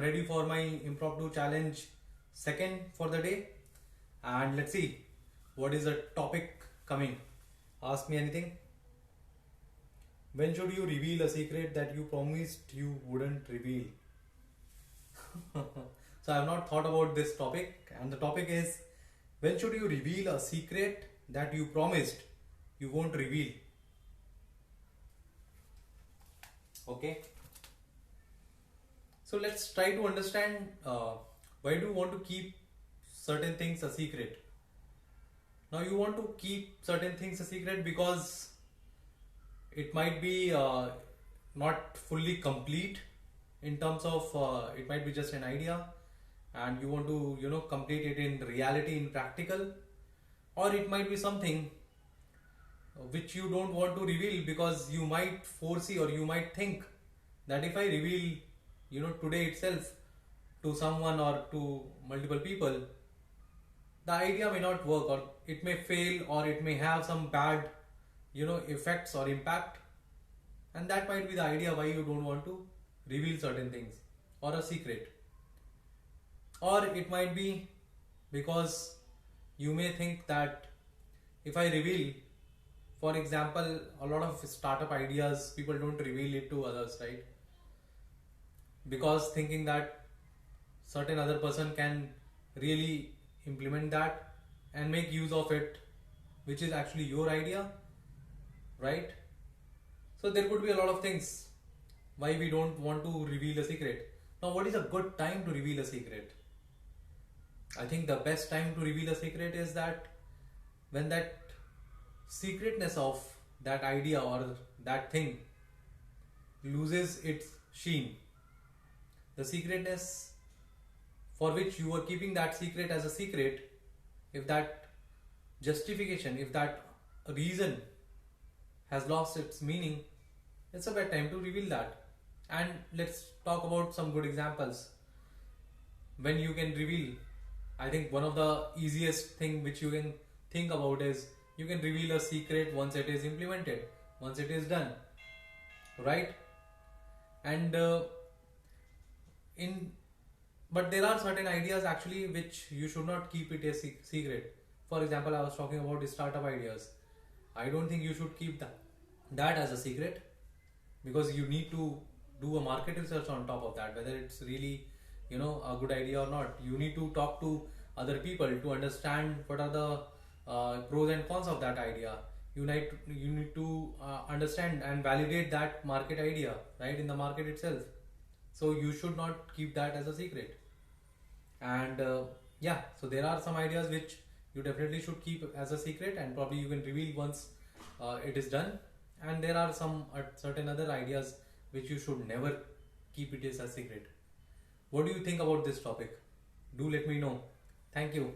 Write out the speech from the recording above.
ready for my impromptu challenge second for the day, and let's see what is the topic coming. Ask me anything. When should you reveal a secret that you promised you wouldn't reveal? So I have not thought about this topic, and the topic is, when should you reveal a secret that you promised you won't reveal? Okay. So let's try to understand why do you want to keep certain things a secret. Now you want to keep certain things a secret because it might be not fully complete in terms of it might be just an idea, and you want to complete it in reality, in practical, or it might be something which you don't want to reveal because you might foresee or you might think that if I reveal today itself to someone or to multiple people, the idea may not work, or it may fail, or it may have some bad effects or impact, and that might be the idea why you don't want to reveal certain things or a secret. Or it might be because you may think that if I reveal, for example, a lot of startup ideas, people don't reveal it to others, right? Because thinking that certain other person can really implement that and make use of it, which is actually your idea, right? So there could be a lot of things why we don't want to reveal a secret. Now, what is a good time to reveal a secret? I think the best time to reveal a secret is that when that secretness of that idea or that thing loses its sheen. The secretness for which you were keeping that secret as a secret, if that justification, if that reason has lost its meaning, it's a bad time to reveal that. And let's talk about some good examples when you can reveal. I think one of the easiest thing which you can think about is you can reveal a secret once it is implemented, once it is done, right? And but there are certain ideas actually which you should not keep it a secret. For example, I was talking about the startup ideas. I don't think you should keep that as a secret, because you need to do a market research on top of that, whether it's really a good idea or not. You need to talk to other people to understand what are the pros and cons of that idea. You need to understand and validate that market idea, right, in the market itself. So you should not keep that as a secret. And yeah, so there are some ideas which you definitely should keep as a secret, and probably you can reveal once it is done. And there are some certain other ideas which you should never keep it as a secret. What do you think about this topic? Do let me know. Thank you.